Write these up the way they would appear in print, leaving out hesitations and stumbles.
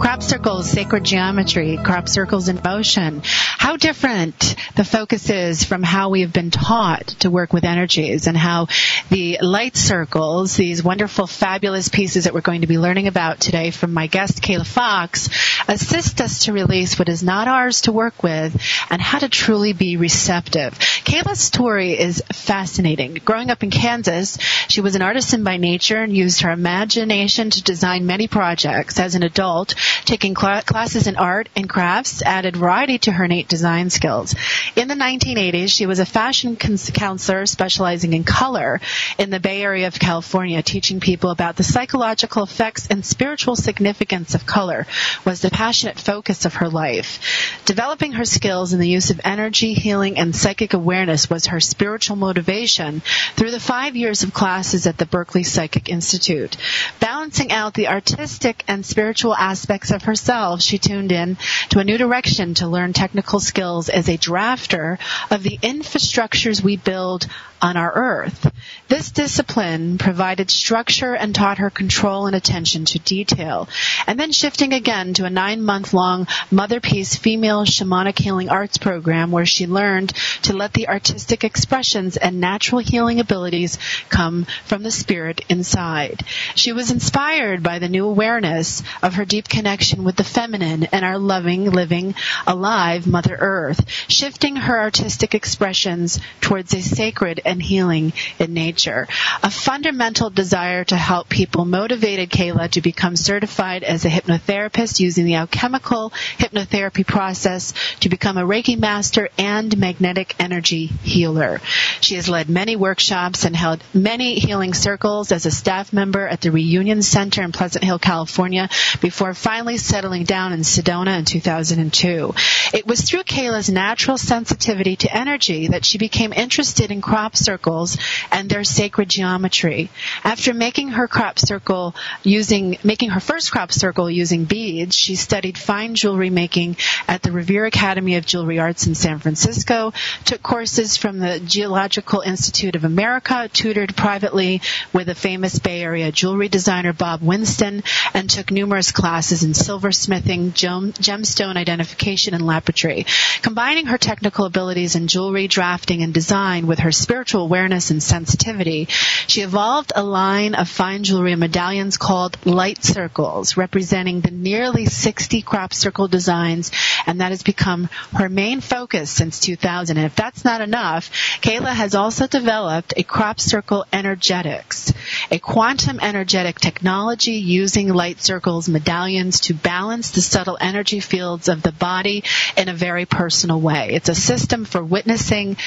crop circles, sacred geometry, crop circles in motion. How different the focus is from how we have been taught to work with energies, and how the light circles, these wonderful, fabulous pieces that we're going to be learning about today from my guest, Kaayla Fox, assist us to release what is not ours to work with and how to truly be receptive. Kaayla's story is fascinating. Growing up in Kansas, she was an artisan by nature and used her imagination to design many projects. As an adult, taking classes in art and crafts added variety to her innate design skills. In the 1980s, she was a fashion counselor specializing in color in the Bay Area of California. Teaching people about the psychological effects and spiritual significance of color was the passionate focus of her life. Developing her skills in the use of energy, healing, and psychic awareness was her spiritual motivation through the 5 years of classes at the Berkeley Psychic Institute. Balancing out the artistic and spiritual aspects of herself, she tuned in to a new direction to learn technical skills as a drafter of the infrastructures we build on our earth. This discipline provided structure and taught her control and attention to detail. And then shifting again to a 9-month-long Mother Peace female shamanic healing arts program where she learned to let the artistic expressions and natural healing abilities come from the spirit inside. She was inspired by the new awareness of her deep connection with the feminine and our loving, living, alive Mother Earth, shifting her artistic expressions towards a sacred and healing in nature. A fundamental desire to help people motivated Kaayla to become certified as a hypnotherapist using the alchemical hypnotherapy process to become a Reiki master and magnetic energy healer. She has led many workshops and held many healing circles as a staff member at the Reunion Center in Pleasant Hill, California, before finally settling down in Sedona in 2002. It was through Kaayla's natural sensitivity to energy that she became interested in crop circles and their sacred geometry. After making her first crop circle using beads, she studied fine jewelry making at the Revere Academy of Jewelry Arts in San Francisco, took courses from the Gemological Institute of America, tutored privately with a famous Bay Area jewelry designer, Bob Winston, and took numerous classes in silversmithing, gemstone identification, and lapidary. Combining her technical abilities in jewelry, drafting, and design with her spiritual awareness and sensitivity, she evolved a line of fine jewelry and medallions called light circles, representing the nearly 60 crop circle designs, and that has become her main focus since 2000. And if that's not enough, Kaayla has also developed a crop circle energetics, a quantum energetic technology using light circles medallions to balance the subtle energy fields of the body in a very personal way. It's a system for witnessing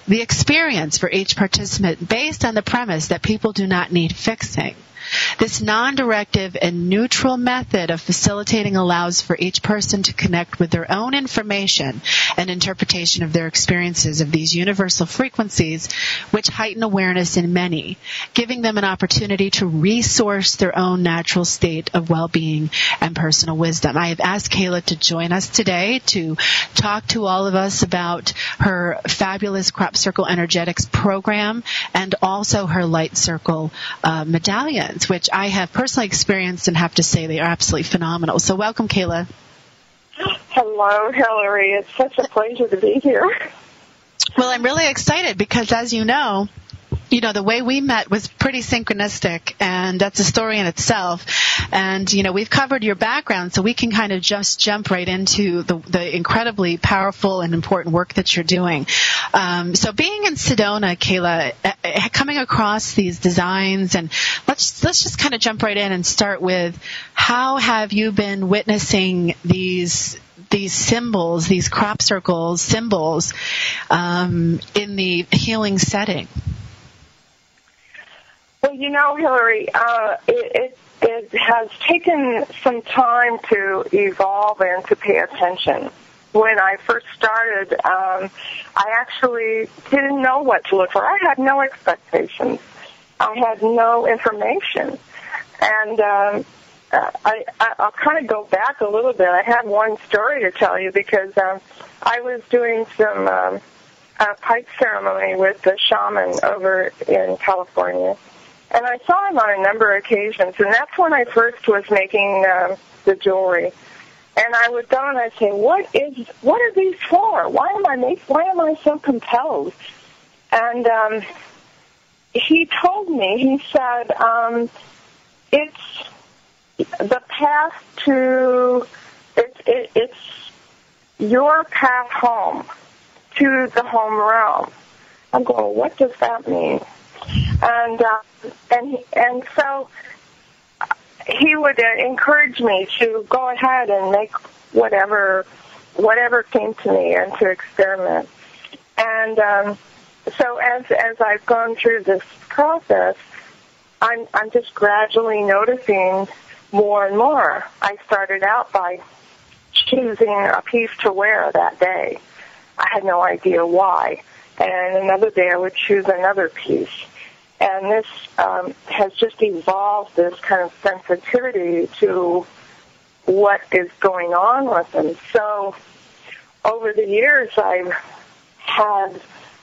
the experience for each participant based on the premise that people do not need fixing. This non-directive and neutral method of facilitating allows for each person to connect with their own information and interpretation of their experiences of these universal frequencies, which heighten awareness in many, giving them an opportunity to resource their own natural state of well-being and personal wisdom. I have asked Kaayla to join us today to talk to all of us about her fabulous crop circle energetics program and also her light circle medallions, which I have personally experienced and have to say they are absolutely phenomenal. So welcome, Kaayla. Hello, Hillary. It's such a pleasure to be here. Well, I'm really excited because, as you know, the way we met was pretty synchronistic, and that's a story in itself. And, we've covered your background, so we can kind of just jump right into the incredibly powerful and important work that you're doing. So being in Sedona, Kaayla, coming across these designs, and let's just kind of jump right in and start with, how have you been witnessing these symbols, these crop circles symbols, in the healing setting? Well, Hillary, it has taken some time to evolve and to pay attention. When I first started, I actually didn't know what to look for. I had no expectations. I had no information. And I'll kind of go back a little bit. I had one story to tell you because I was doing some pipe ceremony with the shaman over in California. And I saw him on a number of occasions, and that's when I first was making the jewelry. And I would go and I'd say, what are these for? Why am I so compelled? And he told me, he said, it's the path to, it's your path home to the home realm. I'm going, what does that mean? And so he would encourage me to go ahead and make whatever came to me and to experiment. And so as I've gone through this process, I'm just gradually noticing more and more. I started out by choosing a piece to wear that day. I had no idea why. And another day I would choose another piece. And this has just evolved, this kind of sensitivity to what is going on with them. So over the years, I've had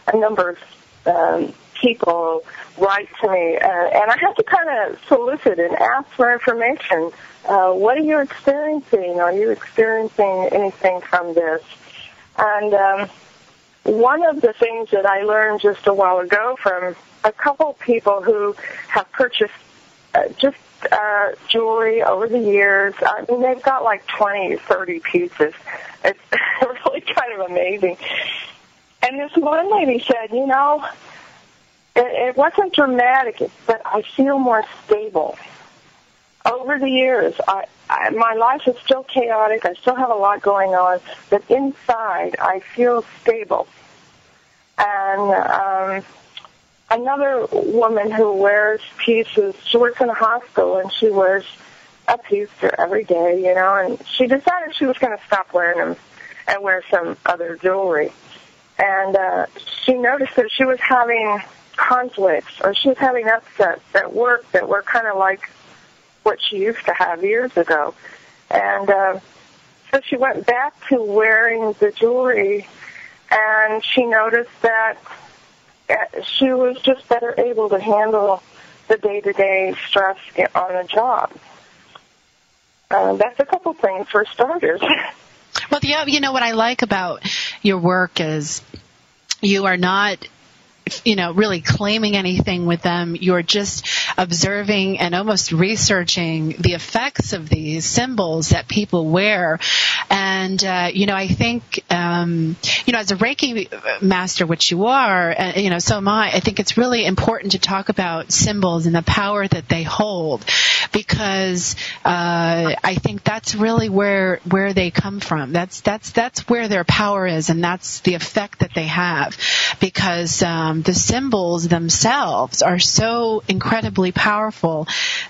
a number of people write to me, and I have to kind of solicit and ask for information. What are you experiencing? Are you experiencing anything from this? And one of the things that I learned just a while ago from a couple people who have purchased just jewelry over the years. I mean, they've got like 20, 30 pieces. It's really kind of amazing. And this one lady said, you know, it wasn't dramatic, but I feel more stable. Over the years, my life is still chaotic. I still have a lot going on, but inside I feel stable. And another woman who wears pieces, she works in a hospital, and she wears a piece every day, you know, and she decided she was going to stop wearing them and wear some other jewelry. And she noticed that she was having conflicts, or she was having upsets at work that were kind of like what she used to have years ago. And so she went back to wearing the jewelry, and she noticed that she was just better able to handle the day-to-day stress on the job. That's a couple things for starters. Well, yeah, you know, what I like about your work is you are not, you know, really claiming anything with them. You're just observing and almost researching the effects of these symbols that people wear. And, you know, I think, you know, as a Reiki master, which you are, you know, so am I think it's really important to talk about symbols and the power that they hold, because I think that's really where they come from. That's where their power is, and that's the effect that they have, because the symbols themselves are so incredibly powerful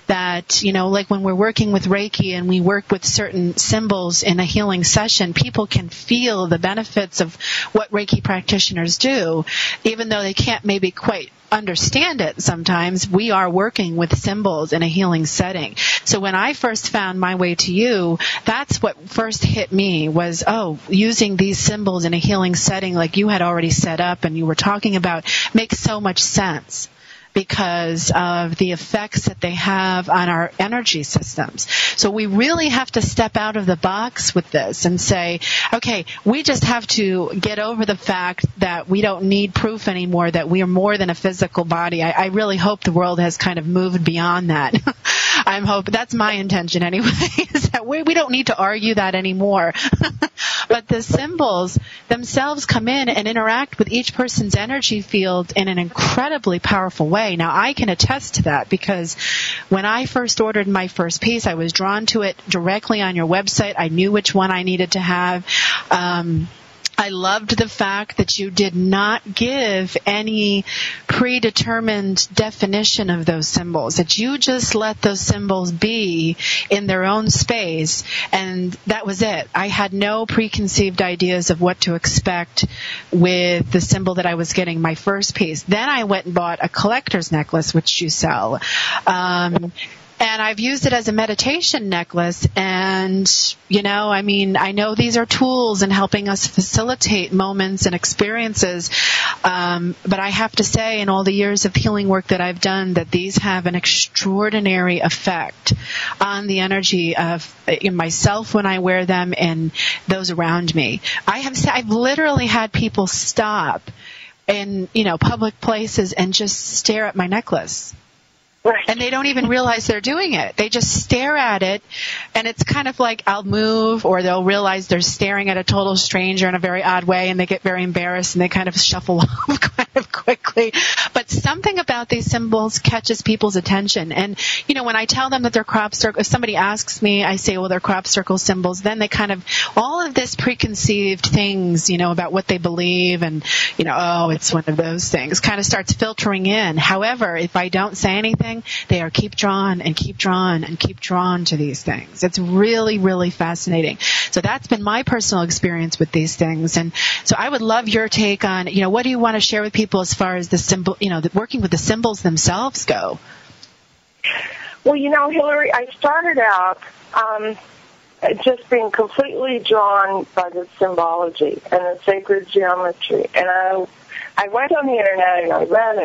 that, you know, like when we're working with Reiki and we work with certain symbols in a healing session, people can feel the benefits of what Reiki practitioners do, even though they can't maybe quite understand it sometimes. We are working with symbols in a healing setting. So when I first found my way to you, that's what first hit me was, using these symbols in a healing setting like you had already set up and you were talking about makes so much sense, because of the effects that they have on our energy systems. So we really have to step out of the box with this and say, okay, we just have to get over the fact that we don't need proof anymore, that we are more than a physical body. I really hope the world has kind of moved beyond that. I'm hoping, that's my intention anyway, is that we don't need to argue that anymore. But the symbols themselves come in and interact with each person's energy field in an incredibly powerful way. Now, I can attest to that, because when I first ordered my first piece, I was drawn to it directly on your website. I knew which one I needed to have. I loved the fact that you did not give any predetermined definition of those symbols, that you just let those symbols be in their own space, and that was it. I had no preconceived ideas of what to expect with the symbol that I was getting my first piece. Then I went and bought a collector's necklace, which you sell. And I've used it as a meditation necklace. And, I know these are tools in helping us facilitate moments and experiences. But I have to say, in all the years of healing work that I've done, that these have an extraordinary effect on the energy of myself when I wear them and those around me. I've literally had people stop in, public places and just stare at my necklace. Right. And they don't even realize they're doing it. They just stare at it, and it's kind of like I'll move, or they'll realize they're staring at a total stranger in a very odd way, and they get very embarrassed, and they kind of shuffle off kind of quickly. But something about these symbols catches people's attention. And, when I tell them that they're crop circle, if somebody asks me, I say, well, they're crop circle symbols, then they kind of, all of this preconceived things, about what they believe, and, it's one of those things, kind of starts filtering in. However, if I don't say anything, they are keep drawn to these things. It's really, really fascinating. So that's been my personal experience with these things. And so I would love your take on, what do you want to share with people as far as the symbol, working with the symbols themselves go? Well, Hillary, I started out just being completely drawn by the symbology and the sacred geometry. And I went on the internet and I read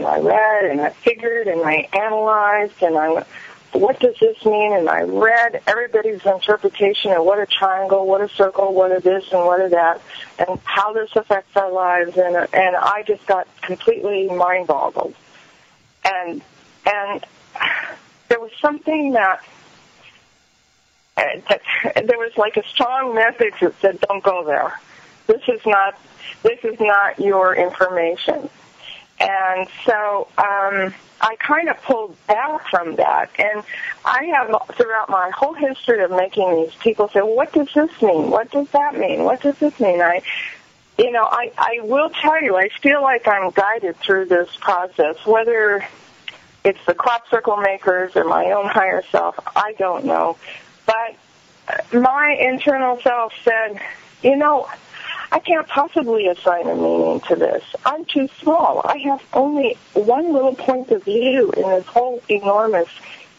and I figured and I analyzed and I went, what does this mean? And I read everybody's interpretation of what a triangle, what a circle, what a this and what a that, and how this affects our lives. And I just got completely mind-boggled. And there was something that there was like a strong message that said, don't go there. This is not your information. And so I kind of pulled back from that. And I have, throughout my whole history of making these, people say, well, what does this mean? What does that mean? What does this mean? I will tell you, I feel like I'm guided through this process, whether it's the crop circle makers or my own higher self, I don't know. But my internal self said, I can't possibly assign a meaning to this. I'm too small. I have only one little point of view in this whole enormous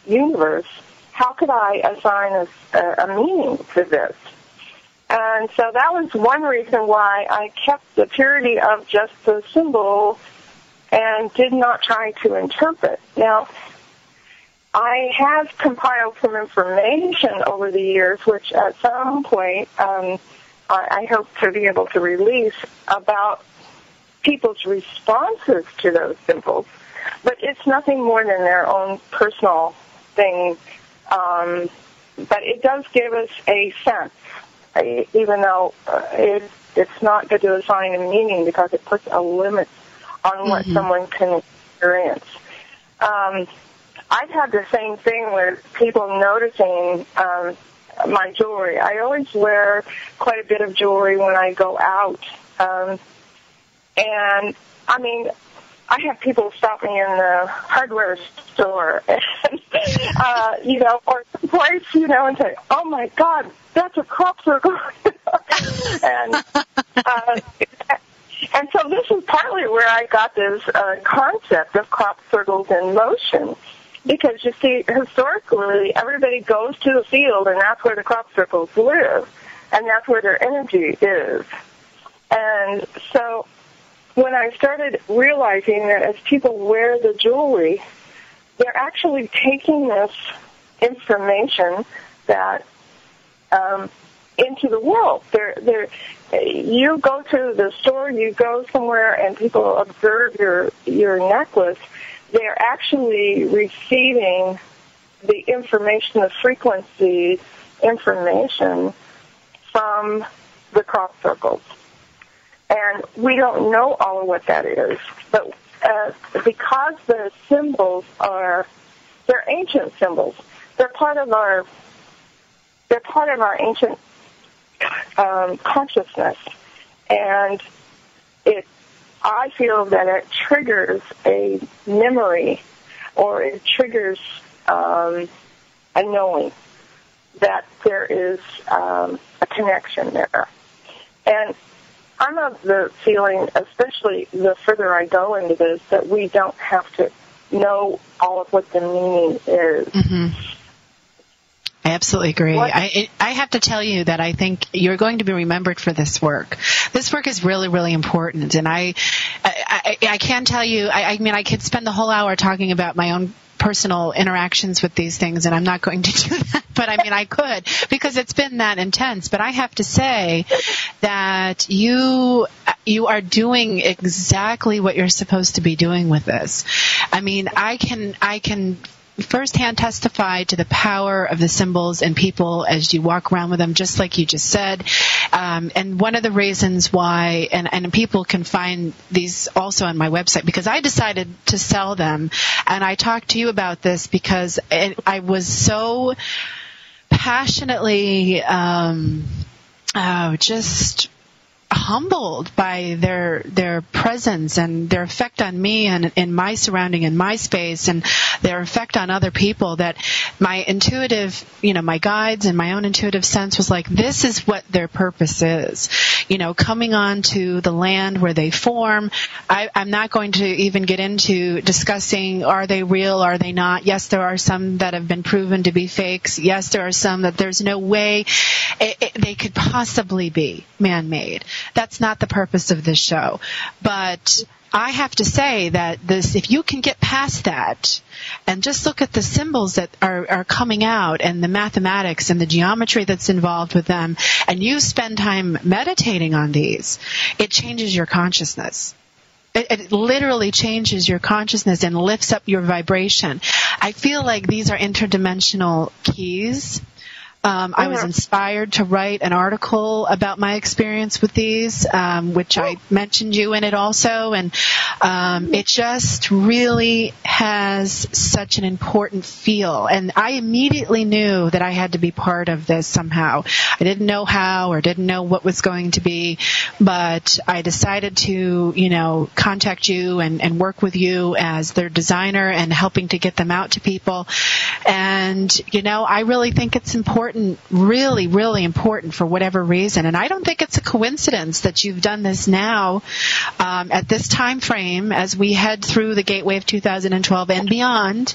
universe. How could I assign a meaning to this? And so that was one reason why I kept the purity of just the symbol and did not try to interpret. Now, I have compiled some information over the years, which at some point I hope to be able to release about people's responses to those symbols. But it's nothing more than their own personal thing. But it does give us a sense, even though it's not good to assign a meaning because it puts a limit on what someone can experience. I've had the same thing with people noticing my jewelry. I always wear quite a bit of jewelry when I go out. And, I have people stop me in the hardware store and, or someplace, and say, oh, my God, that's a crop circle. And so this is partly where I got this concept of crop circles in motion. Because, you see, historically, everybody goes to the field, and that's where the crop circles live, and that's where their energy is. And so when I started realizing that as people wear the jewelry, they're actually taking this information that into the world. You go to the store, you go somewhere, and people observe your necklace. They're actually receiving the information, the frequency information from the crop circles. And we don't know all of what that is. But because the symbols they're ancient symbols. They're part of our ancient consciousness. And I feel that it triggers a memory, or it triggers a knowing that there is a connection there. And I'm of the feeling, especially the further I go into this, that we don't have to know all of what the meaning is. I absolutely agree. I have to tell you that I think you're going to be remembered for this work. This work is really, really important. And I can tell you, I mean, I could spend the whole hour talking about my own personal interactions with these things, and I'm not going to do that. But I mean, I could, because it's been that intense. But I have to say that you are doing exactly what you're supposed to be doing with this. I mean, I can firsthand testify to the power of the symbols and people as you walk around with them, just like you just said. And one of the reasons why, and people can find these also on my website, because I decided to sell them. And I talked to you about this because I was so passionately just humbled by their presence and their effect on me and in my surrounding and my space, and their effect on other people, that my intuitive, my guides and my own intuitive sense was like, this is what their purpose is. Coming on to the land where they form. I'm not going to even get into discussing, are they real, are they not? Yes, there are some that have been proven to be fakes. Yes, there are some that there's no way they could possibly be man-made. That's not the purpose of this show. But I have to say that if you can get past that and just look at the symbols that are coming out and the mathematics and the geometry that's involved with them, and you spend time meditating on these, it changes your consciousness. It literally changes your consciousness and lifts up your vibration. I feel like these are interdimensional keys. I was inspired to write an article about my experience with these, which I mentioned you in it also, and it just really has such an important feel. And I immediately knew that I had to be part of this somehow. I didn't know how or didn't know what was going to be, but I decided to, contact you and work with you as their designer and helping to get them out to people. And, I really think it's important. Really, really important for whatever reason. And I don't think it's a coincidence that you've done this now at this time frame as we head through the gateway of 2012 and beyond.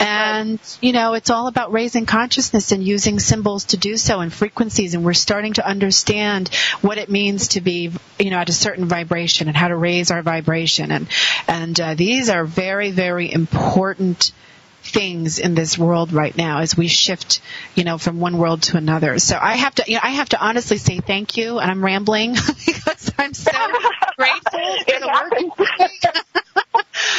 And, it's all about raising consciousness and using symbols to do so, and frequencies. And we're starting to understand what it means to be, at a certain vibration and how to raise our vibration. And these are very, very important things in this world right now as we shift, from one world to another. So I have to honestly say thank you, and I'm rambling because I'm so grateful for the work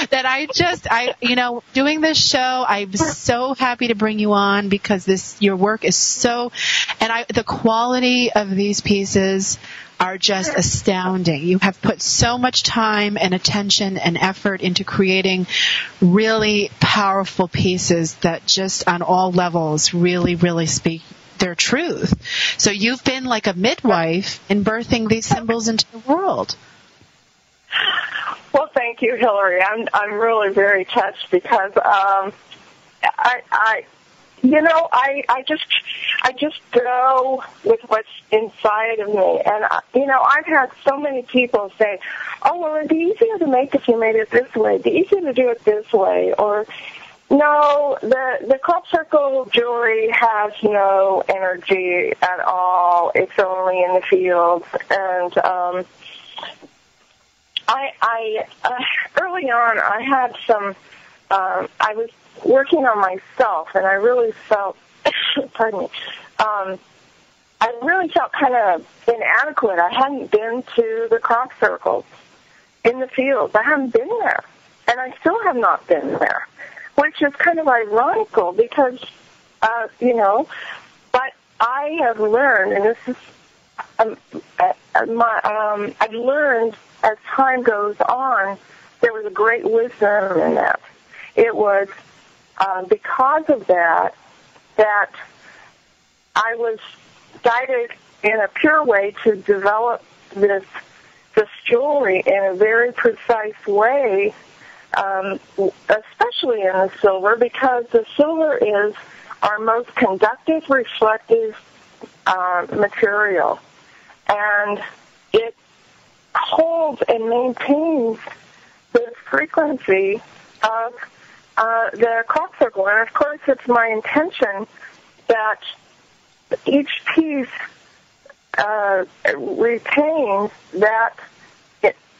that doing this show, I'm so happy to bring you on because your work is so, and the quality of these pieces are just astounding. You have put so much time and attention and effort into creating really powerful pieces that just on all levels really, really speak their truth. So you've been like a midwife in birthing these symbols into the world. Well, thank you, Hillary. I'm really very touched because I just go with what's inside of me. And, I've had so many people say, oh, well, it'd be easier to make if you made it this way. It'd be easier to do it this way. Or, no, the crop circle jewelry has no energy at all. It's only in the fields. And early on, I had some, I was working on myself, and I really felt, pardon me, I really felt kind of inadequate. I hadn't been to the crop circles in the fields. I haven't been there, and I still have not been there, which is kind of ironical because, but I have learned, and this is, I've learned as time goes on, there was a great wisdom in that. It was because of that I was guided in a pure way to develop this jewelry in a very precise way, especially in the silver, because the silver is our most conductive, reflective material. And it holds and maintains the frequency of the crop circle. And, of course, it's my intention that each piece retains that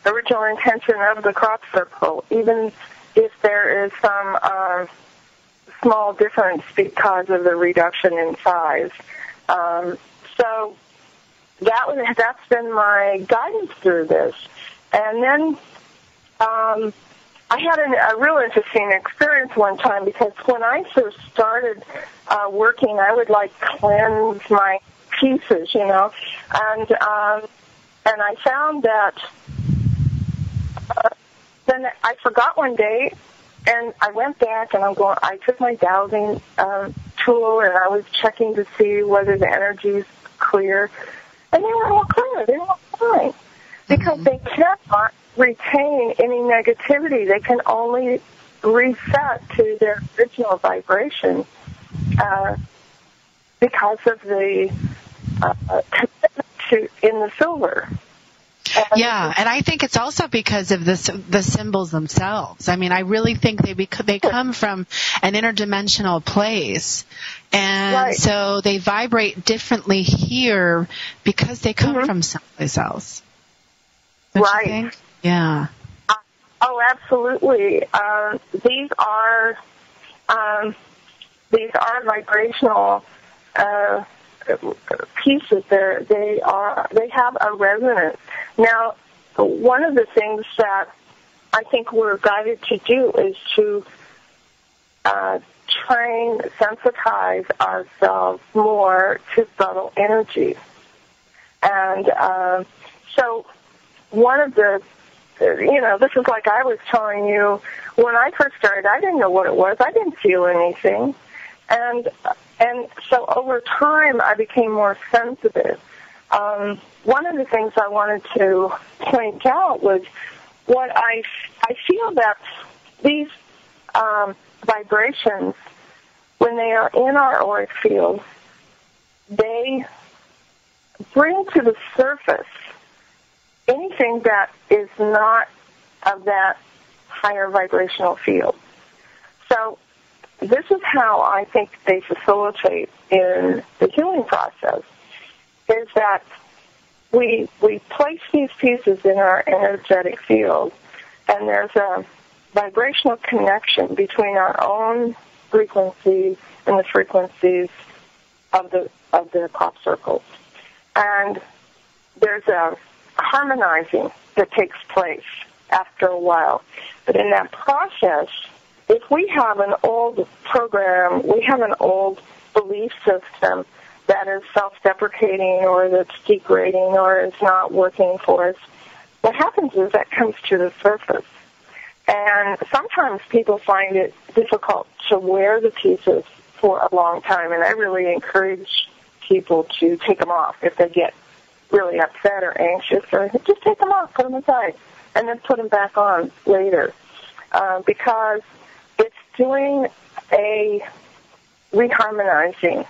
original intention of the crop circle, even if there is some small difference because of the reduction in size. So that's been my guidance through this. And then I had a real interesting experience one time, because when I first started working, I would cleanse my pieces, and I found that then I forgot one day, and I went back and I took my dowsing tool and I was checking to see whether the energy's clear, and they were all clear. They were all fine, because they cannot retain any negativity. They can only reset to their original vibration because of the commitment in the silver. And I think it's also because of the symbols themselves. I mean, I really think they come from an interdimensional place, and so they vibrate differently here because they come from someplace else. Don't you think? Yeah. Oh, absolutely. These are vibrational pieces. They have a resonance. Now, one of the things that I think we're guided to do is to sensitize ourselves more to subtle energy. And so one of the, this is like I was telling you, when I first started, I didn't know what it was. I didn't feel anything. And so over time, I became more sensitive. One of the things I wanted to point out was what I feel that these vibrations, when they are in our auric field, they bring to the surface anything that is not of that higher vibrational field. So this is how I think they facilitate in the healing process, is that we place these pieces in our energetic field, and there's a vibrational connection between our own frequencies and the frequencies of the crop circles. And there's a harmonizing that takes place after a while. But in that process, if we have an old program, we have an old belief system that is self-deprecating or that's degrading or is not working for us, what happens is that comes to the surface. And sometimes people find it difficult to wear the pieces for a long time, and I really encourage people to take them off if they get really upset or anxious, or just take them off, put them aside, and then put them back on later, because it's doing a reharmonizing.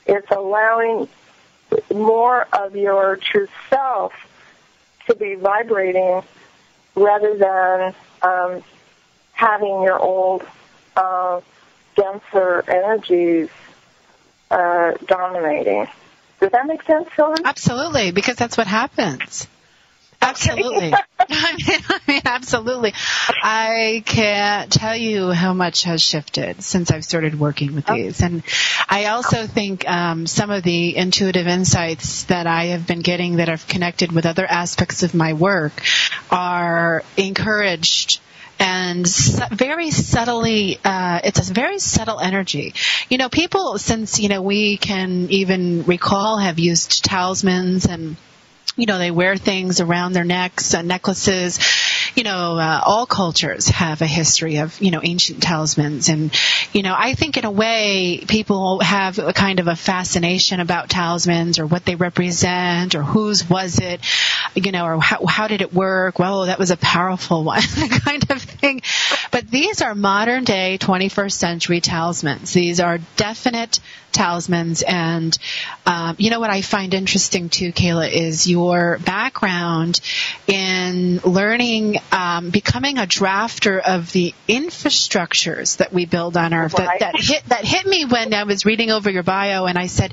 It's allowing more of your true self to be vibrating rather than having your old, denser energies dominating. Does that make sense, Hillary? Absolutely, because that's what happens. Absolutely. I mean, absolutely. I can't tell you how much has shifted since I've started working with these. And I also think some of the intuitive insights that I have been getting that have connected with other aspects of my work are encouraged. And very subtly, it's a very subtle energy. People, since, we can even recall, have used talismans and, they wear things around their necks, necklaces. All cultures have a history of, ancient talismans. And, I think in a way people have a kind of a fascination about talismans or what they represent or whose was it, or how did it work? Well, that was a powerful one, kind of thing. But these are modern-day 21st century talismans. These are definite talismans. And you know what I find interesting, too, Kaayla, is your background in learning, becoming a drafter of the infrastructures that we build on Earth. Right. That hit me when I was reading over your bio, and I said,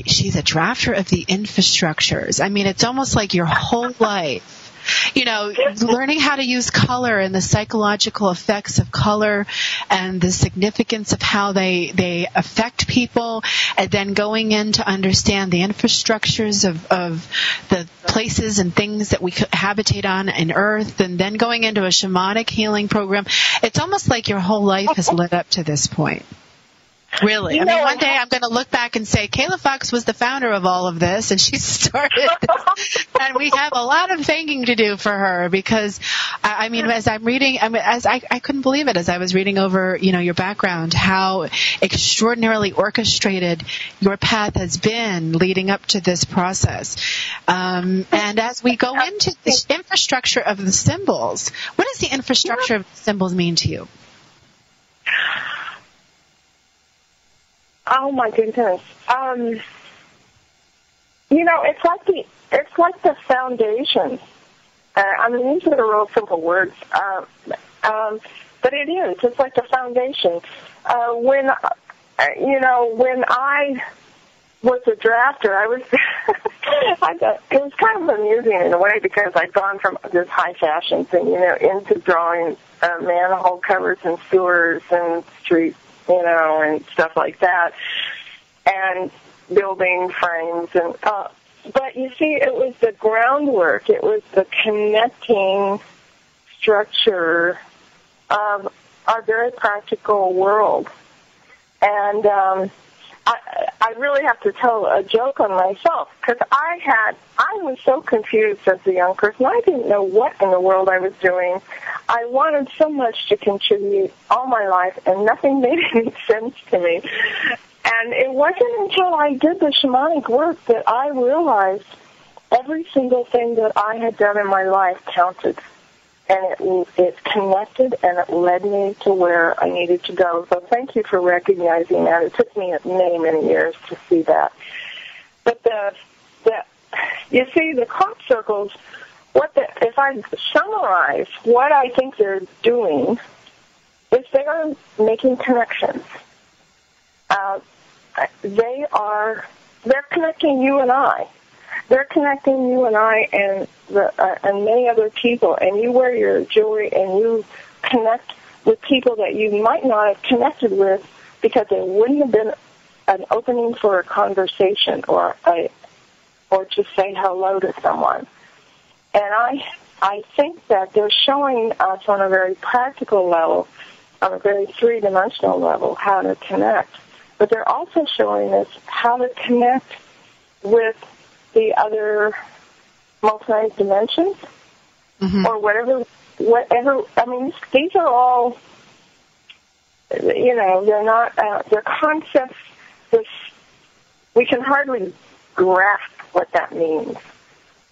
she's a drafter of the infrastructures. I mean, it's almost like your whole life, you know, learning how to use color and the psychological effects of color and the significance of how they affect people, and then going in to understand the infrastructures of the places and things that we habitate on in Earth, and then going into a shamanic healing program. It's almost like your whole life has led up to this point. Really. I mean, one day I'm going to look back and say, Kaayla Fox was the founder of all of this, and she started this. And we have a lot of thanking to do for her, because, I mean, as I'm reading, I couldn't believe it as I was reading over, you know, your background, how extraordinarily orchestrated your path has been leading up to this process. And as we go into the infrastructure of the symbols, what does the infrastructure of the symbols mean to you? Oh my goodness! You know, it's like the foundation. I mean, these are real simple words, but it is. It's like the foundation. When I was a drafter, I was. It was kind of amusing in a way, because I'd gone from this high fashion thing, you know, into drawing manhole covers and sewers and streets, you know, and stuff like that, and building frames. And but you see, it was the groundwork, it was the connecting structure of our very practical world. And I really have to tell a joke on myself, because I was so confused as a young person. I didn't know what in the world I was doing. I wanted so much to contribute all my life, and nothing made any sense to me. And it wasn't until I did the shamanic work that I realized every single thing that I had done in my life counted. And it connected, and it led me to where I needed to go. So thank you for recognizing that. It took me many, many years to see that. But you see, the crop circles, if I summarize what I think they're doing, is they're making connections. They're connecting you and I. They're connecting you and I and many other people, and you wear your jewelry and you connect with people that you might not have connected with, because there wouldn't have been an opening for a conversation or to say hello to someone. And I think that they're showing us on a very practical level, on a very three-dimensional level, how to connect. But they're also showing us how to connect with the other multi dimensions, or whatever. I mean, these are all, you know, they're not, they're concepts that we can hardly grasp what that means.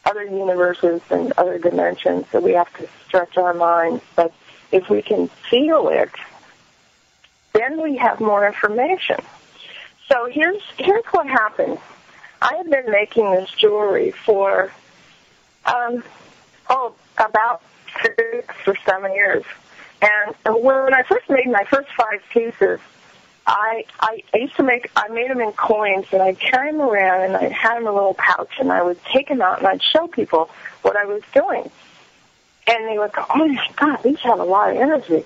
Other universes and other dimensions, so we have to stretch our minds. But if we can feel it, then we have more information. So here's what happened. I have been making this jewelry for about 6 or 7 years. And when I first made my first 5 pieces, I made them in coins, and I'd carry them around, and I'd have them in a little pouch, and I would take them out, and I'd show people what I was doing. And they would go, oh my God, these have a lot of energy.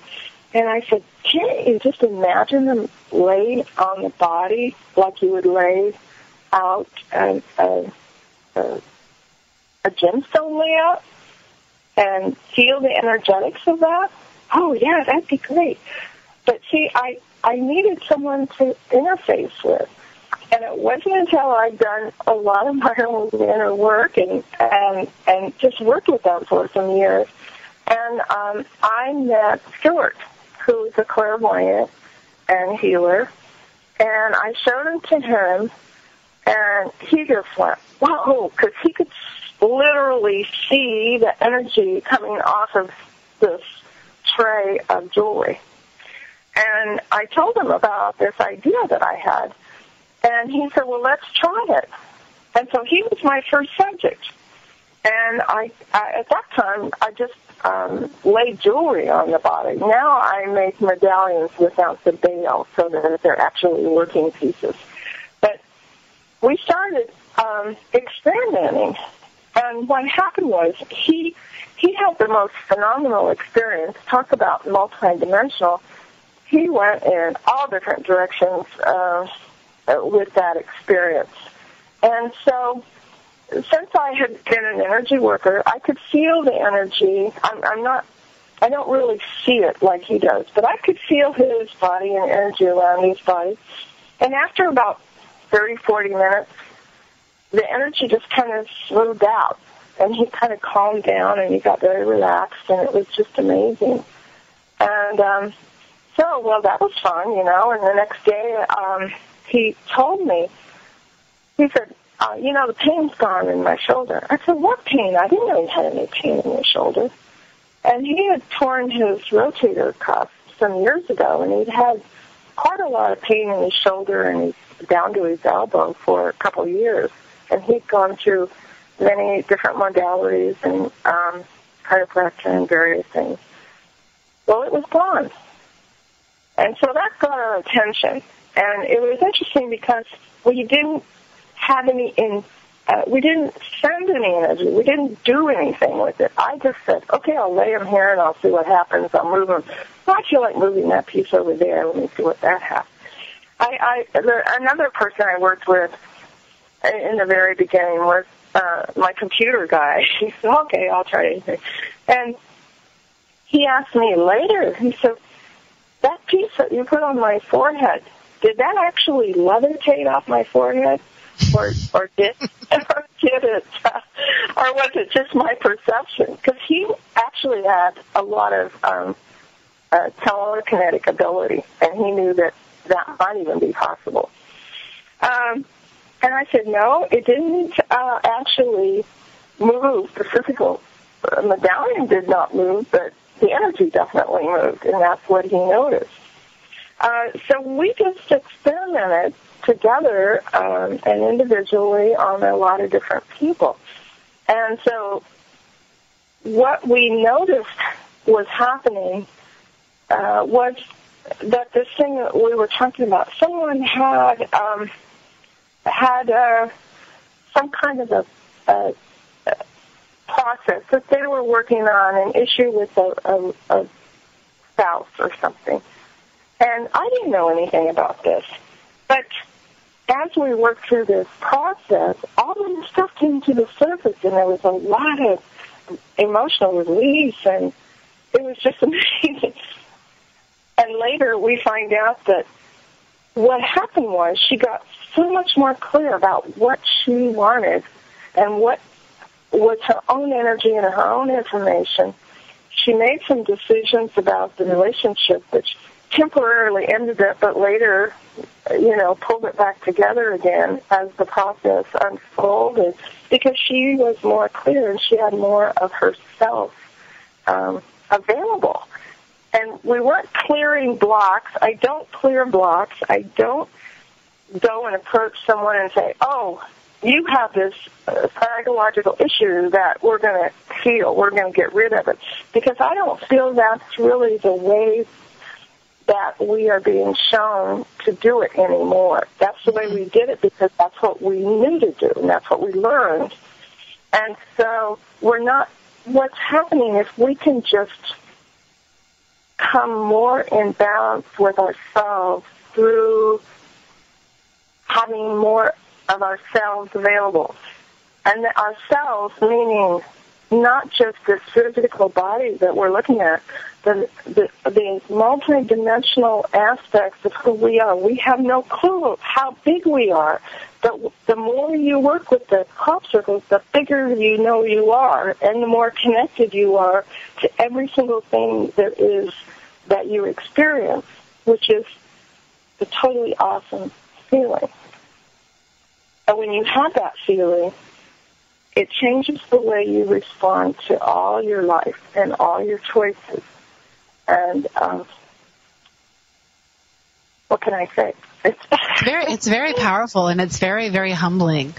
And I said, can't you just imagine them laid on the body like you would lay out a gemstone layout and feel the energetics of that? Oh, yeah, that'd be great. But see, I needed someone to interface with. And it wasn't until I'd done a lot of my own inner work and just worked with them for some years. And I met Stuart, who is a clairvoyant and healer. And I showed him to him, and he just went, whoa, because he could literally see the energy coming off of this tray of jewelry. And I told him about this idea that I had. And he said, well, let's try it. And so he was my first subject. And I at that time, I just laid jewelry on the body. Now I make medallions without the bail so that they're actually working pieces. But we started experimenting. And what happened was he had the most phenomenal experience. Talk about multidimensional. He went in all different directions with that experience. And so since I had been an energy worker, I could feel the energy. I don't really see it like he does, but I could feel his body and energy around his body. And after about 30, 40 minutes, the energy just kind of smoothed out, and he kind of calmed down, and he got very relaxed, and it was just amazing. And well, that was fun, and the next day he told me, he said, the pain's gone in my shoulder. I said, what pain? I didn't know he had any pain in his shoulder. And he had torn his rotator cuff some years ago, and he'd had quite a lot of pain in his shoulder and down to his elbow for a couple of years. And he'd gone through many different modalities and chiropractic and various things. Well, it was gone. And so that got our attention. And it was interesting because we didn't have we didn't send any energy. We didn't do anything with it. I just said, okay, I'll lay him here and I'll see what happens. I'll move him. Well, I feel like moving that piece over there. Let me see what that has. Another person I worked with in the very beginning was my computer guy. He said, okay, I'll try anything. And he asked me later, he said, that piece that you put on my forehead, did that actually levitate off my forehead? Or did it, or was it just my perception? Because he actually had a lot of telekinetic ability, and he knew that might even be possible. And I said, no, it didn't actually move. The physical medallion did not move, but the energy definitely moved, and that's what he noticed. So we just experimented together and individually on a lot of different people. And so what we noticed was happening was that this thing that we were talking about, someone had some kind of a process that they were working on, an issue with a spouse or something. And I didn't know anything about this. But as we worked through this process, all of this stuff came to the surface, and there was a lot of emotional release, and it was just amazing. And later we find out that what happened was she got so much more clear about what she wanted and what was her own energy and her own information. She made some decisions about the relationship, which temporarily ended it, but later, pulled it back together again as the process unfolded, because she was more clear and she had more of herself available. And we weren't clearing blocks. I don't clear blocks. I don't go and approach someone and say, oh, you have this psychological issue that we're going to heal. We're going to get rid of it. Because I don't feel that's really the way that we are being shown to do it anymore. That's the way we did it because that's what we knew to do, and that's what we learned. And so what's happening is we can just come more in balance with ourselves through having more of ourselves available. And ourselves meaning not just this physical body that we're looking at, the multidimensional aspects of who we are. We have no clue how big we are. But the more you work with the crop circles, the bigger you know you are, and the more connected you are to every single thing there is that you experience, which is a totally awesome feeling. And when you have that feeling, it changes the way you respond to all your life and all your choices. And what can I say? It's very powerful, and it's very, very humbling.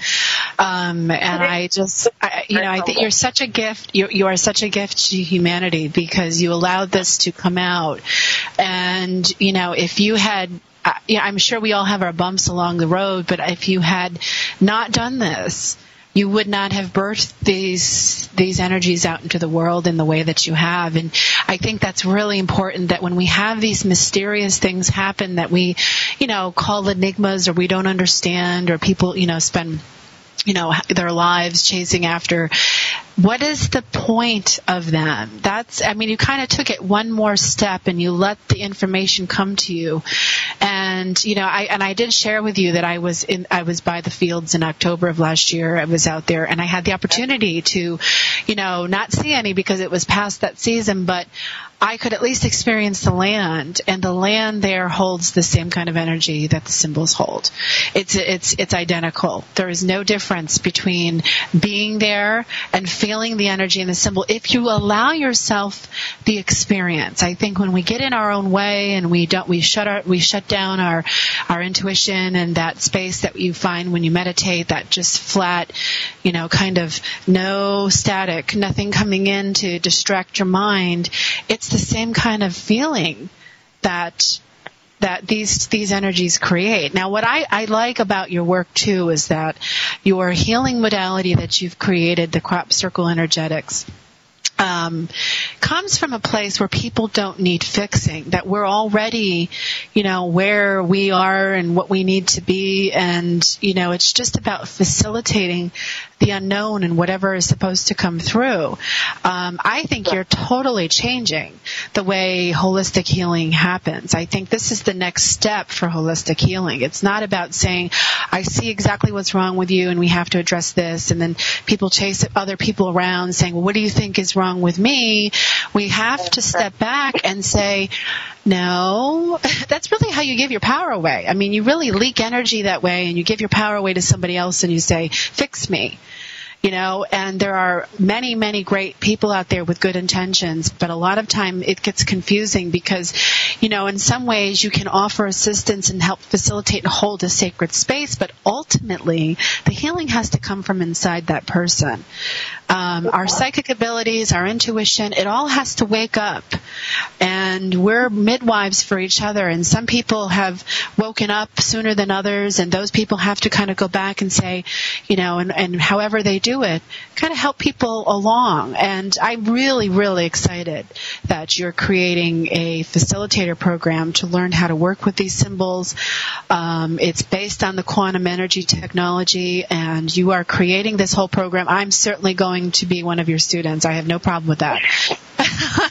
And I think you're such a gift. You are such a gift to humanity because you allowed this to come out. And, if you had, I'm sure we all have our bumps along the road, but if you had not done this, you would not have birthed these energies out into the world in the way that you have. And I think that's really important, that when we have these mysterious things happen that we, call enigmas, or we don't understand, or people, spend, their lives chasing after, what is the point of them? You kind of took it one more step, and you let the information come to you. And, I did share with you that I was by the fields in October of last year. I was out there, and I had the opportunity to, not see any because it was past that season, but I could at least experience the land, and the land there holds the same kind of energy that the symbols hold. It's identical. There is no difference between being there and feeling the energy in the symbol if you allow yourself the experience. I think when we get in our own way and we shut down our intuition, and that space that you find when you meditate, that just flat, kind of no static, nothing coming in to distract your mind, it's the same kind of feeling that these energies create. Now, what I like about your work, too, is that your healing modality that you've created, the crop circle energetics, comes from a place where people don't need fixing, that we're already, where we are and what we need to be. And, it's just about facilitating the unknown and whatever is supposed to come through. I think you're totally changing the way holistic healing happens. I think this is the next step for holistic healing. It's not about saying, I see exactly what's wrong with you and we have to address this, and then people chase other people around saying, well, what do you think is wrong with me? We have to step back and say, no, that's really how you give your power away. You really leak energy that way, and you give your power away to somebody else, and you say, fix me. And there are many, many great people out there with good intentions, but a lot of time it gets confusing because, in some ways you can offer assistance and help facilitate and hold a sacred space, but ultimately the healing has to come from inside that person. Our psychic abilities, our intuition, it all has to wake up. And we're midwives for each other. And some people have woken up sooner than others. And those people have to kind of go back and say, and however they do it, kind of help people along. And I'm really, really excited that you're creating a facilitator program to learn how to work with these symbols. It's based on the quantum energy technology, and you are creating this whole program. I'm certainly going to be one of your students. I have no problem with that.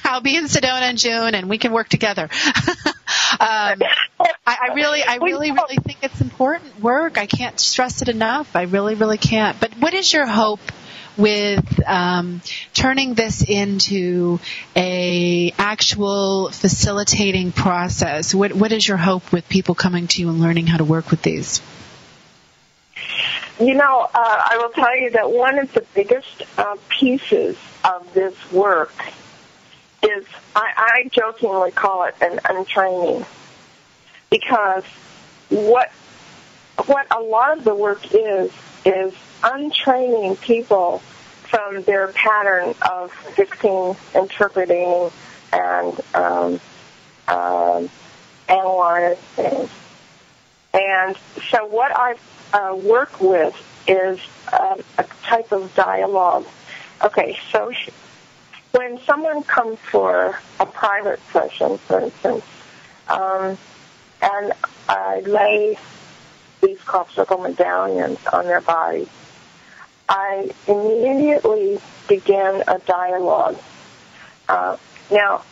I'll be in Sedona in June, and we can work together. I really think it's important work. I can't stress it enough. I really, really can't. But what is your hope with turning this into a actual facilitating process? What is your hope with people coming to you and learning how to work with these? I will tell you that one of the biggest pieces of this work is, I jokingly call it an untraining, because what a lot of the work is untraining people from their pattern of fixing, interpreting, and analyzing. And so what I work with is a type of dialogue. Okay, so when someone comes for a private session, for instance, and I lay these crop circle medallions on their body, I immediately begin a dialogue. Now,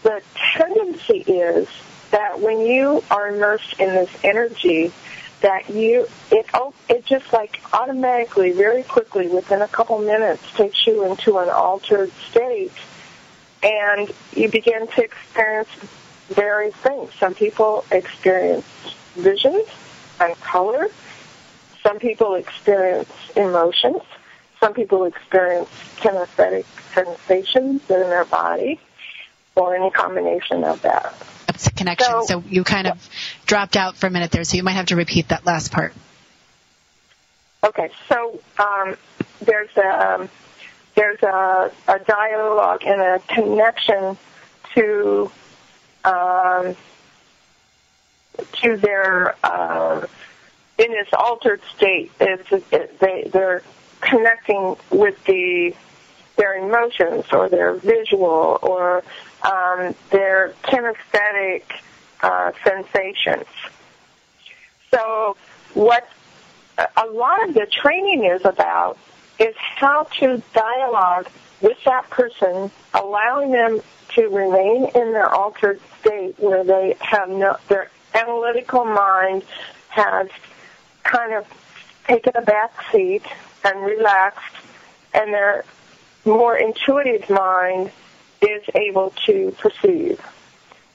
the tendency is that when you are immersed in this energy, that it just like automatically, very quickly, within a couple minutes, takes you into an altered state, and you begin to experience various things. Some people experience visions and color. Some people experience emotions. Some people experience kinesthetic sensations in their body. or any combination of that. It's a connection. So you kind of dropped out for a minute there, so you might have to repeat that last part. Okay, so there's a dialogue and a connection to their in this altered state. They're connecting with their emotions or their visual or their kinesthetic sensations. So what a lot of the training is about is how to dialogue with that person, allowing them to remain in their altered state where they have their analytical mind has kind of taken a back seat and relaxed, and their more intuitive mind is able to perceive.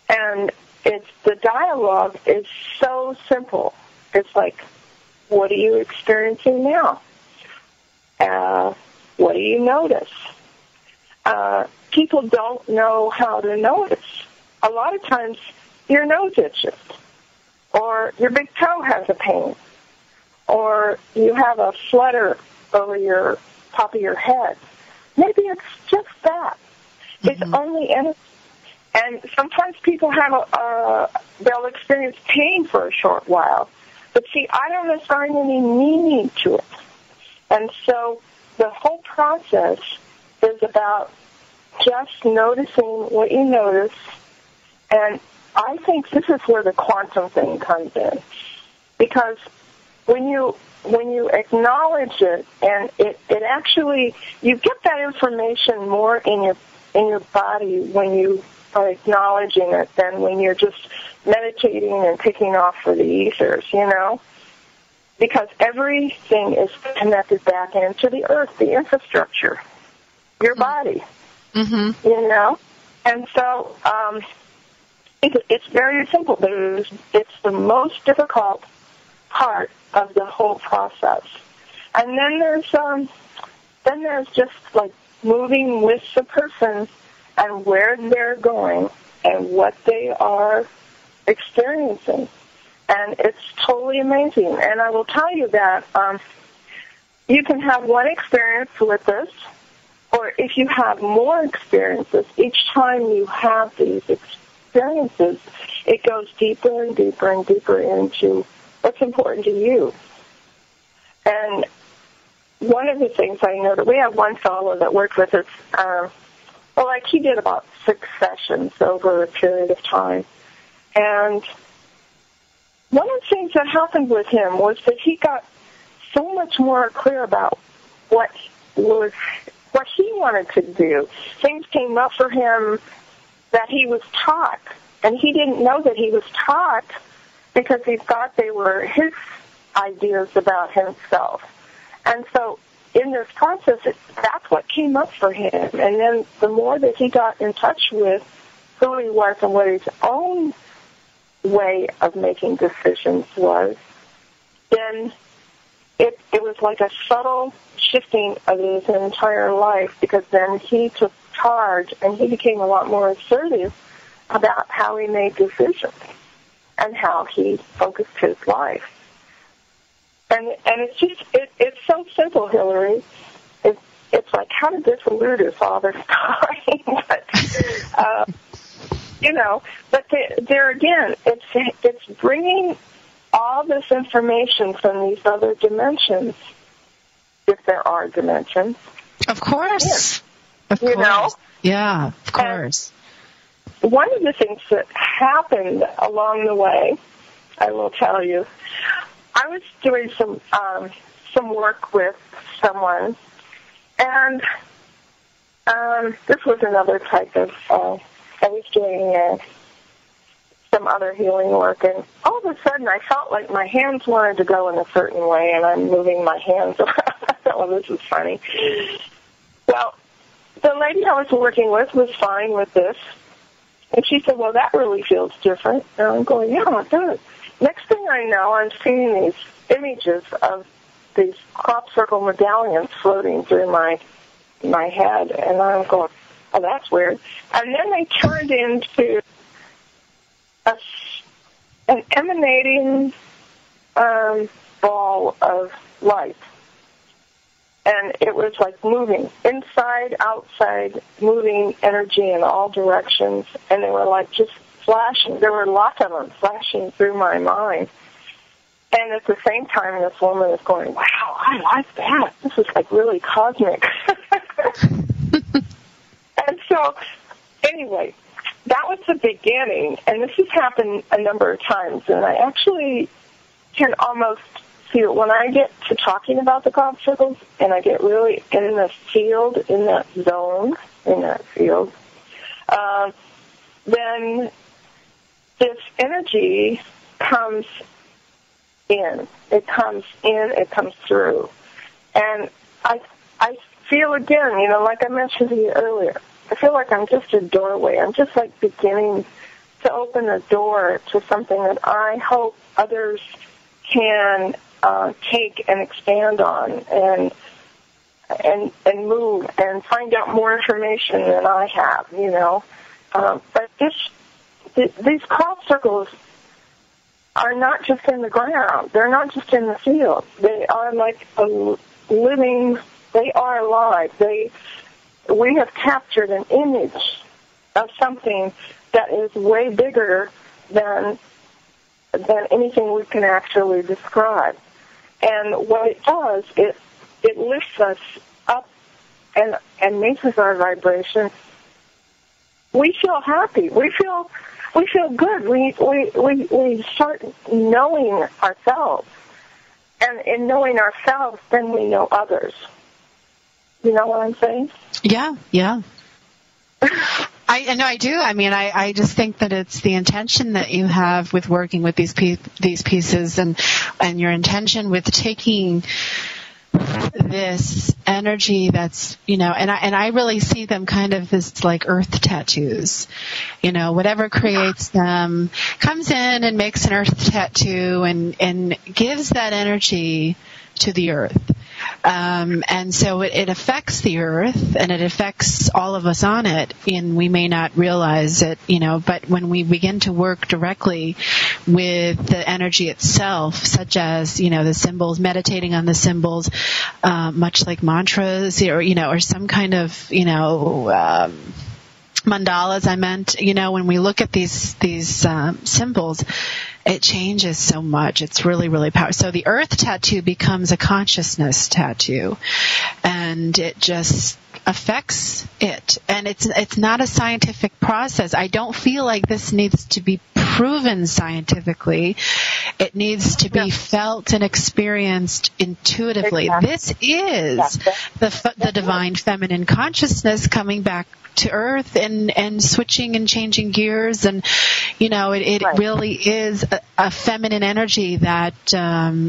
And the dialogue is so simple. It's like, what are you experiencing now? What do you notice? People don't know how to notice. A lot of times your nose itches, or your big toe has a pain, or you have a flutter over your top of your head. Maybe it's just that. Mm-hmm. It's only energy. And sometimes people have they'll experience pain for a short while. But see, I don't assign any meaning to it. And so the whole process is about just noticing what you notice. And I think this is where the quantum thing comes in. Because when you acknowledge it, and it actually, you get that information more in your body when you are acknowledging it than when you're just meditating and picking off for the ethers, because everything is connected back into the earth, the infrastructure, your body, mm-hmm. And so it's very simple, but it's the most difficult part of the whole process. And then there's just like moving with the person and where they're going and what they are experiencing. And it's totally amazing. And I will tell you that you can have one experience with this, or if you have more experiences, each time you have these experiences, it goes deeper and deeper and deeper into what's important to you. And one of the things I know that we have one fellow that worked with us, he did about 6 sessions over a period of time. And one of the things that happened with him was that he got so much more clear about what he wanted to do. Things came up for him that he was taught, and he didn't know that he was taught because he thought they were his ideas about himself. And so in this process, that's what came up for him. And then the more that he got in touch with who he was and what his own way of making decisions was, then it was like a subtle shifting of his entire life, because then he took charge and he became a lot more assertive about how he made decisions and how he focused his life. And it's just, it's so simple, Hillary. It's like, how did this elude us all this time? But there again, it's bringing all this information from these other dimensions, if there are dimensions. Of course. Yeah. Of course. Yeah, of course. And one of the things that happened along the way, I will tell you, I was doing some work with someone, and this was another type of, I was doing some other healing work, and all of a sudden I felt like my hands wanted to go in a certain way, and I'm moving my hands around. I thought, well, this is funny. Well, the lady I was working with was fine with this, and she said, well, that really feels different. And I'm going, yeah, it does. Next thing I know, I'm seeing these images of these crop circle medallions floating through my head, and I'm going, oh, that's weird. And then they turned into an emanating ball of light. And it was like moving, inside, outside, moving energy in all directions. And they were like just flashing. There were lots of them flashing through my mind. And at the same time, this woman is going, wow, I like that. This is like really cosmic. And so, anyway, that was the beginning. And this has happened a number of times. And I actually can almost feel, when I get to talking about the crop circles and I get really in the field, in that zone, in that field, then this energy comes in. It comes in, it comes through. And I feel again, you know, like I mentioned to you earlier, I feel like I'm just a doorway. I'm just like beginning to open a door to something that I hope others can take and expand on and move and find out more information than I have, you know. But these crop circles are not just in the ground. They're not just in the field. They are like a living, they are alive. We have captured an image of something that is way bigger than anything we can actually describe. And what it does, it lifts us up and raises our vibration. We feel happy. We feel good. We start knowing ourselves, and in knowing ourselves, then we know others. You know what I'm saying? Yeah. I know I do. I mean, I just think that it's the intention that you have with working with these pieces, and your intention with taking this energy that's, you know, and I really see them kind of as like earth tattoos. You know, whatever creates them comes in and makes an earth tattoo and gives that energy to the earth. And so it affects the earth, and it affects all of us on it, and we may not realize it, you know, but when we begin to work directly with the energy itself, such as, you know, the symbols, meditating on the symbols, much like mantras, or, you know, or some kind of, you know, mandalas, I meant, you know, when we look at these symbols, it changes so much. It's really, really powerful. So the earth tattoo becomes a consciousness tattoo, and it just affects it. And it's not a scientific process. I don't feel like this needs to be proven scientifically. It needs to be felt and experienced intuitively. Exactly. This is the divine feminine consciousness coming back to earth and switching and changing gears, and, you know, it really is a feminine energy that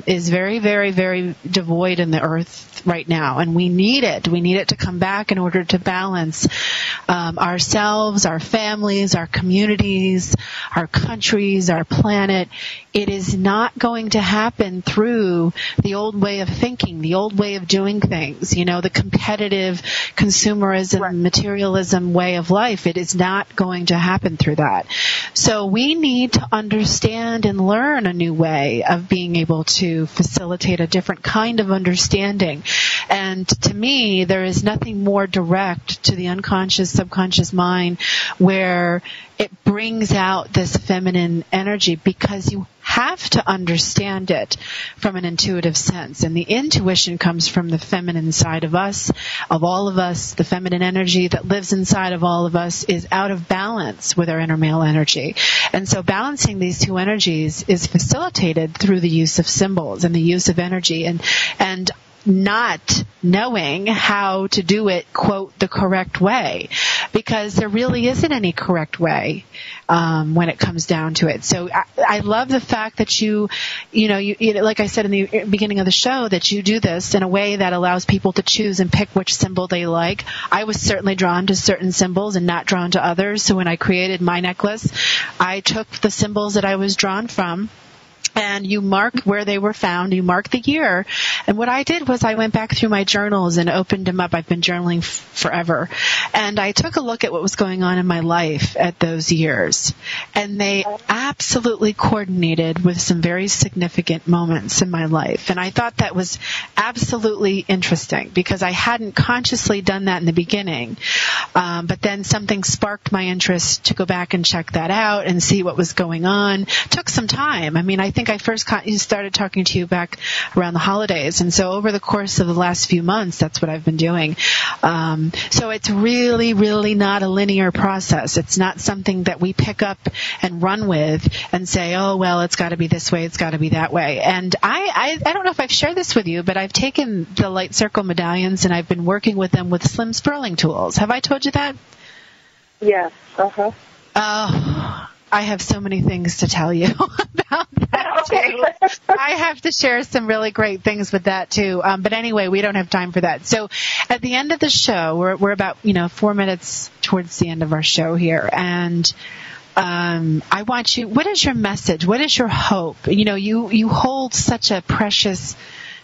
is very, very, very devoid in the earth right now, and we need it. We need it to come back in order to balance ourselves, our families, our communities, our countries, our planet. It is not going to happen through the old way of thinking, the old way of doing things, you know, the competitive consumerism, materialism way of life. It is not going to happen through that. So we need to understand and learn a new way of being able to facilitate a different kind of understanding. And to me, there is nothing more direct to the unconscious, subconscious mind where it brings out this feminine energy, because you have to understand it from an intuitive sense. And the intuition comes from the feminine side of us, of all of us. The feminine energy that lives inside of all of us is out of balance with our inner male energy. And so balancing these two energies is facilitated through the use of symbols and the use of energy, and not knowing how to do it, quote, the correct way, because there really isn't any correct way when it comes down to it. So I love the fact that you like I said in the beginning of the show, that you do this in a way that allows people to choose and pick which symbol they like. I was certainly drawn to certain symbols and not drawn to others. So when I created my necklace, I took the symbols that I was drawn from And you mark where they were found, you mark the year. And what I did was I went back through my journals and opened them up. I've been journaling forever. And I took a look at what was going on in my life at those years. And they absolutely coordinated with some very significant moments in my life. And I thought that was absolutely interesting because I hadn't consciously done that in the beginning. But then something sparked my interest to go back and check that out and see what was going on. Took some time. I mean, I think I first started talking to you back around the holidays. And so over the course of the last few months, that's what I've been doing. So it's really, really not a linear process. It's not something that we pick up and run with and say, oh, well, it's got to be this way, it's got to be that way. And I don't know if I've shared this with you, but I've taken the light circle medallions and I've been working with them with slim spurling tools. Have I told you that? Yes. Oh, I have so many things to tell you about that, too. I have to share some really great things with that, too. But anyway, we don't have time for that. So at the end of the show, we're about, 4 minutes towards the end of our show here. And I want you, what is your message? What is your hope? You hold such a precious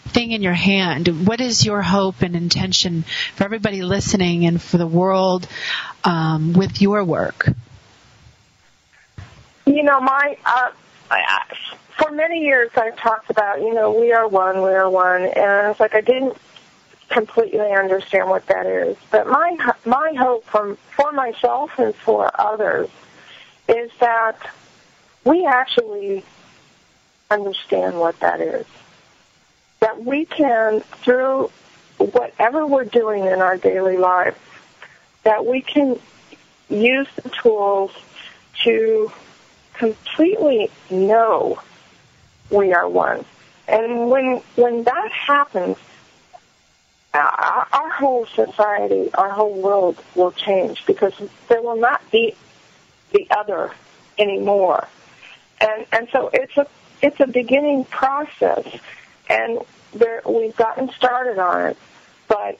thing in your hand. What is your hope and intention for everybody listening and for the world with your work? For many years I've talked about, we are one, and it's like I didn't completely understand what that is. But my hope for myself and for others is that we actually understand what that is. That we can, through whatever we're doing in our daily life, that we can use the tools to completely know we are one. And when that happens, our whole society, our whole world will change because there will not be the other anymore. And so it's a beginning process, and we've gotten started on it, but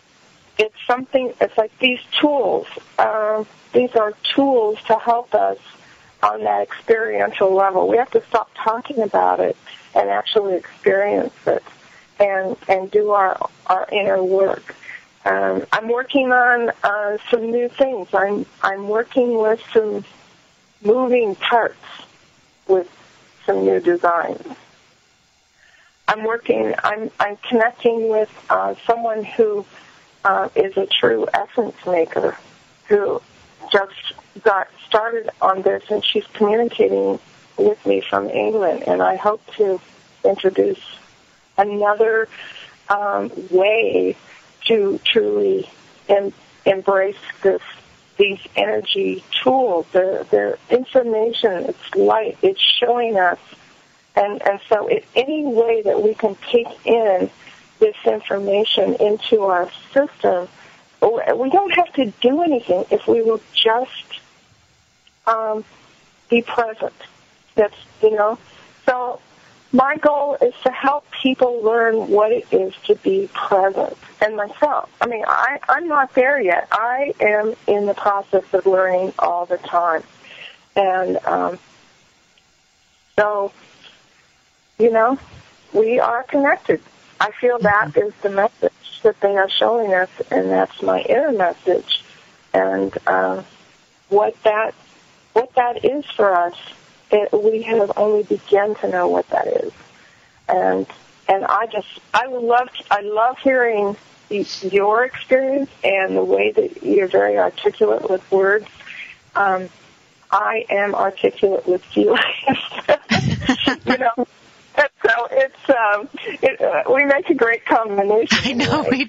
it's like these tools. These are tools to help us on that experiential level. We have to stop talking about it and actually experience it and do our inner work. I'm working on some new things. I'm working with some moving parts with some new designs. I'm connecting with someone who is a true essence maker who just got started on this, and she's communicating with me from England, and I hope to introduce another way to truly embrace these energy tools. They're information, it's light, it's showing us, and so any way that we can take in this information into our system, we don't have to do anything if we will just be present. So my goal is to help people learn what it is to be present. And myself, I'm not there yet. I am in the process of learning all the time. And so, we are connected. I feel that is the message that they are showing us, and that's my inner message. And what that is for us, we have only begun to know what that is. And I love hearing your experience and the way that you're very articulate with words. I am articulate with feelings. So we make a great combination. I know, we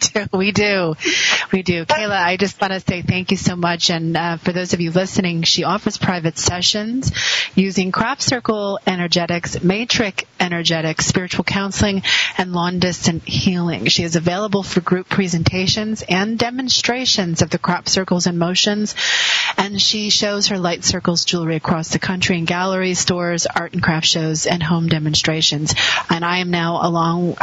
do. Kaayla, I just want to say thank you so much. And for those of you listening, she offers private sessions using crop circle energetics, matrix energetics, spiritual counseling, and long-distance healing. She is available for group presentations and demonstrations of the crop circles and motions. And she shows her light circles jewelry across the country in galleries, stores, art and craft shows, and home demonstrations. And I am now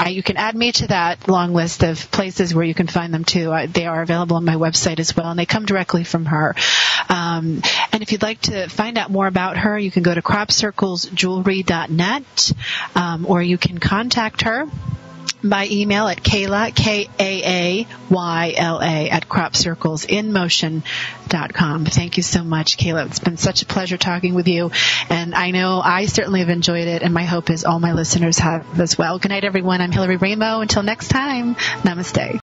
you can add me to that long list of places where you can find them too. They are are available on my website as well, and they come directly from her. And if you'd like to find out more about her, you can go to cropcirclesjewelry.net, or you can contact her by email at Kaayla, Kaayla, at cropcirclesinmotion.com. Thank you so much, Kaayla. It's been such a pleasure talking with you, and I know I certainly have enjoyed it, and my hope is all my listeners have as well. Good night, everyone. I'm Hillary Raimo. Until next time, namaste.